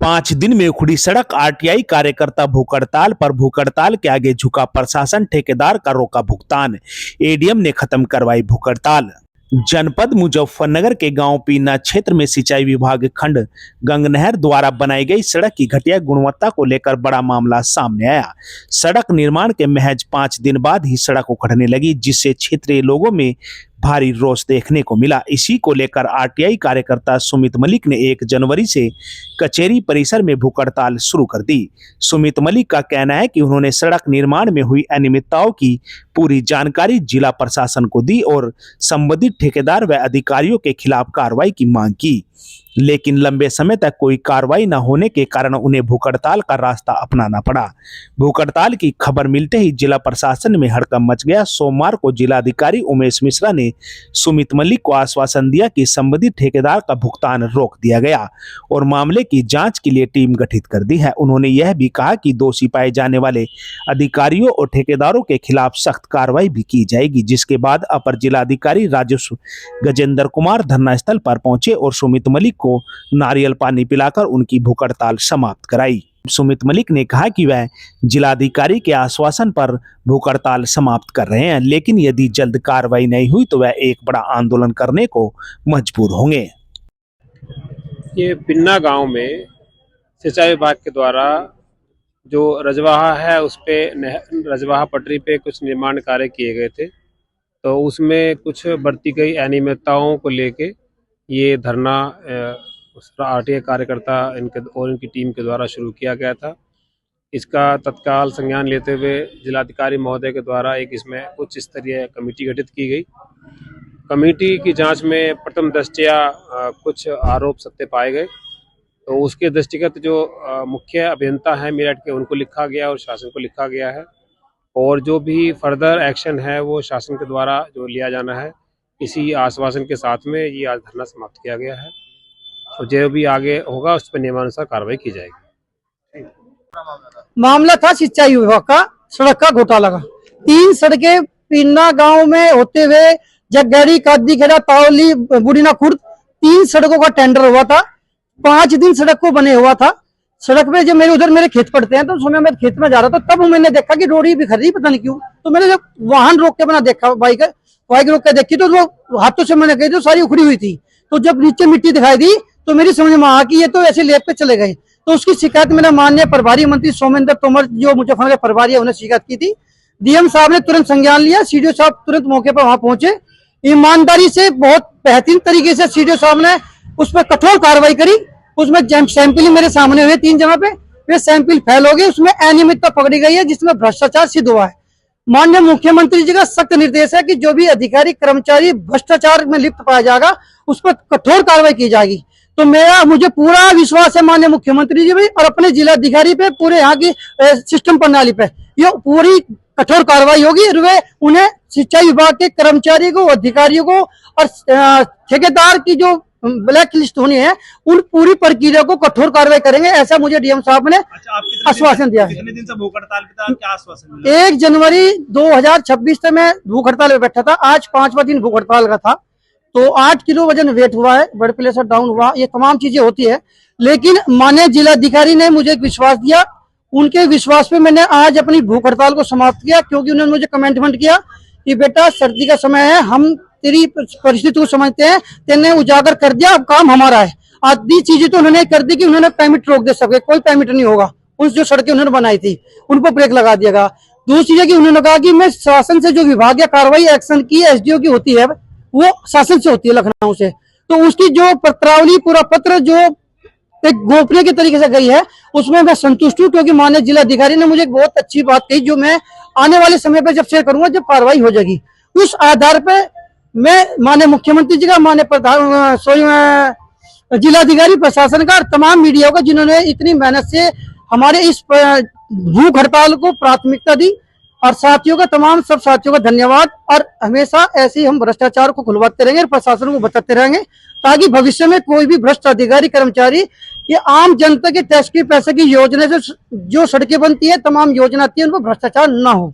5 दिन में उखड़ी सड़क, आरटीआई कार्यकर्ता भूख हड़ताल पर, भूख हड़ताल के आगे झुका प्रशासन, ठेकेदार का रोका भुगतान, एडीएम ने खत्म करवाई भूख हड़ताल। जनपद मुजफ्फरनगर के गांव पीना क्षेत्र में सिंचाई विभाग खंड गंगनहर द्वारा बनाई गई सड़क की घटिया गुणवत्ता को लेकर बड़ा मामला सामने आया। सड़क निर्माण के महज 5 दिन बाद ही सड़क उखड़ने लगी, जिससे क्षेत्रीय लोगों में भारी रोष देखने को मिला। इसी को लेकर आरटीआई कार्यकर्ता सुमित मलिक ने 1 जनवरी से कचेरी परिसर में भूख हड़ताल शुरू कर दी। सुमित मलिक का कहना है कि उन्होंने सड़क निर्माण में हुई अनियमितताओं की पूरी जानकारी जिला प्रशासन को दी और संबंधित ठेकेदार व अधिकारियों के खिलाफ कार्रवाई की मांग की, लेकिन लंबे समय तक कोई कार्रवाई न होने के कारण उन्हें भूख हड़ताल का रास्ता अपनाना पड़ा। भूख हड़ताल की खबर मिलते ही जिला प्रशासन में हड़कंप मच गया। सोमवार को जिलाधिकारी उमेश मिश्रा ने सुमित मलिक को आश्वासन दिया कि संबंधित ठेकेदार का भुगतान रोक दिया गया और मामले की जांच के लिए टीम गठित कर दी है। उन्होंने यह भी कहा कि दोषी पाए जाने वाले अधिकारियों और ठेकेदारों के खिलाफ सख्त कार्रवाई भी की जाएगी। जिसके बाद अपर जिलाधिकारी राजस्व गजेंद्र कुमार धरनास्थल पर पहुंचे और सुमित मलिक को नारियल पानी पिलाकर उनकी भूख हड़ताल समाप्त कराई। सुमित मलिक ने कहा कि वह जिलाधिकारी के आश्वासन पर भूख हड़ताल समाप्त कर रहे हैं, लेकिन यदि जल्द कार्रवाई नहीं हुई तो वह एक बड़ा आंदोलन करने को मजबूर होंगे। ये पिन्ना गांव में सिंचाई विभाग के द्वारा जो रजवाहा है उस पे रजवाहा पटरी पे कुछ निर्माण कार्य किए गए थे, तो उसमें कुछ बढ़ती गई अनियमितताओं को लेके ये धरना आरटीआई कार्यकर्ता इनकी टीम के द्वारा शुरू किया गया था। इसका तत्काल संज्ञान लेते हुए जिलाधिकारी महोदय के द्वारा एक इसमें उच्च स्तरीय कमेटी गठित की गई। कमेटी की जांच में प्रथम दृष्टया कुछ आरोप सत्य पाए गए, तो उसके दृष्टिगत जो मुख्य अभियंता हैं मेरठ के, उनको लिखा गया और शासन को लिखा गया है, और जो भी फर्दर एक्शन है वो शासन के द्वारा जो लिया जाना है, इसी आश्वासन के साथ में ये आज धरना समाप्त किया गया है। तो जो भी आगे होगा उस पर नियमानुसार कार्रवाई की जाएगी। मामला था सिंचाई विभाग का सड़क का घोटाला का। 3 सड़कें पीना गांव में होते हुए जगगैरी, कादी खेड़ा, तावली, बुढ़ीना खुर्द 3 सड़कों का टेंडर हुआ था। 5 दिन सड़क को बने हुआ था। सड़क पे जब मेरे खेत पड़ते हैं तो उस समय मैं खेत में जा रहा था, तब मैंने देखा कि रोड़ी बिखर रही, पता नहीं क्यों। तो मैंने जब वाहन रोक के मैंने देखा, बाइक रोक के देखी तो वो हाथों से मैंने कही तो सारी उखड़ी हुई थी। तो जब नीचे मिट्टी दिखाई दी तो मेरी समझ में आया कि ये तो ऐसे लेप पे चले गए। तो उसकी शिकायत मैंने माननीय प्रभारी मंत्री सोमेंद्र तोमर, जो मुजफ्फरनगर प्रभारी है, उन्हें शिकायत की थी। डीएम साहब ने तुरंत संज्ञान लिया। सीडीओ साहब तुरंत मौके पर वहां पहुंचे। ईमानदारी से बहुत बेहतरीन तरीके से सीडीओ साहब ने उस पर कठोर कार्रवाई करी। उसमें सैंपलिंग मेरे सामने हुए 3 जगह पे, वे सैंपल फेल हो गए। उसमें अनियमितता पकड़ी गई है, जिसमें भ्रष्टाचार सिद्ध हुआ है। माननीय मुख्यमंत्री जी का सख्त निर्देश है कि जो भी अधिकारी कर्मचारी भ्रष्टाचार में लिप्त पाया जाएगा उस पर कठोर कार्रवाई की जाएगी। तो मुझे पूरा विश्वास है माननीय मुख्यमंत्री जी भी और अपने जिलाधिकारी पे, पूरे यहाँ की सिस्टम प्रणाली पे ये पूरी कठोर कार्रवाई होगी। उन्हें सिंचाई विभाग के कर्मचारी को, अधिकारियों को और ठेकेदार की जो ब्लैक लिस्ट होनी है, उन पूरी प्रक्रिया को कठोर कार्रवाई करेंगे, ऐसा मुझे डीएम साहब ने आश्वासन दिया है। कितने दिन से भूख हड़ताल पे था, क्या आश्वासन मिला? 1 जनवरी 2026 से मैं भूख हड़ताल में बैठा था। आज 5वां दिन भूख हड़ताल का था। तो 8 किलो वजन वेट हुआ है, ब्लड प्रेशर डाउन हुआ, ये तमाम चीजें होती है। लेकिन माननीय जिलाधिकारी ने मुझे एक विश्वास दिया। उनके विश्वास पे मैंने आज अपनी भूख हड़ताल को समाप्त किया, क्योंकि उन्होंने मुझे कमेंटमेंट किया कि बेटा सर्दी का समय है, हम तेरी परिस्थिति को समझते हैं, तेने उजागर कर दिया, अब काम हमारा है। आधी चीजें तो उन्होंने कर दी कि उन्होंने परमिट रोक दे सके, कोई परमिट नहीं होगा। उन जो सड़कें उन्होंने बनाई थी उन पर ब्रेक लगा दिया। दूसरी चीज कि उन्होंने कहा कि मैं शासन से जो विभाग या कार्रवाई एक्शन की एसडीओ की होती है वो शासन से होती है, लखनऊ से, तो उसकी जो पत्रावली, पूरा पत्र जो एक गोपनीय के तरीके से गई है, उसमें मैं संतुष्ट हूँ, क्योंकि माननीय जिलाधिकारी ने मुझे एक बहुत अच्छी बात कही, जो मैं आने वाले समय पे जब शेयर करूंगा, जब कार्रवाई हो जाएगी, उस आधार पे मैं माननीय मुख्यमंत्री जी का, माननीय जिलाधिकारी प्रशासन का और तमाम मीडिया का, जिन्होंने इतनी मेहनत से हमारे इस भूख हड़ताल को प्राथमिकता दी, और साथियों का, तमाम सब साथियों का धन्यवाद। और हमेशा ऐसे ही हम भ्रष्टाचार को खुलवाते रहेंगे और प्रशासन को बताते रहेंगे, ताकि भविष्य में कोई भी भ्रष्ट अधिकारी, कर्मचारी, ये आम जनता के टैक्स के पैसे की योजना से जो सड़कें बनती है, तमाम योजना आती है, उन पर भ्रष्टाचार न हो।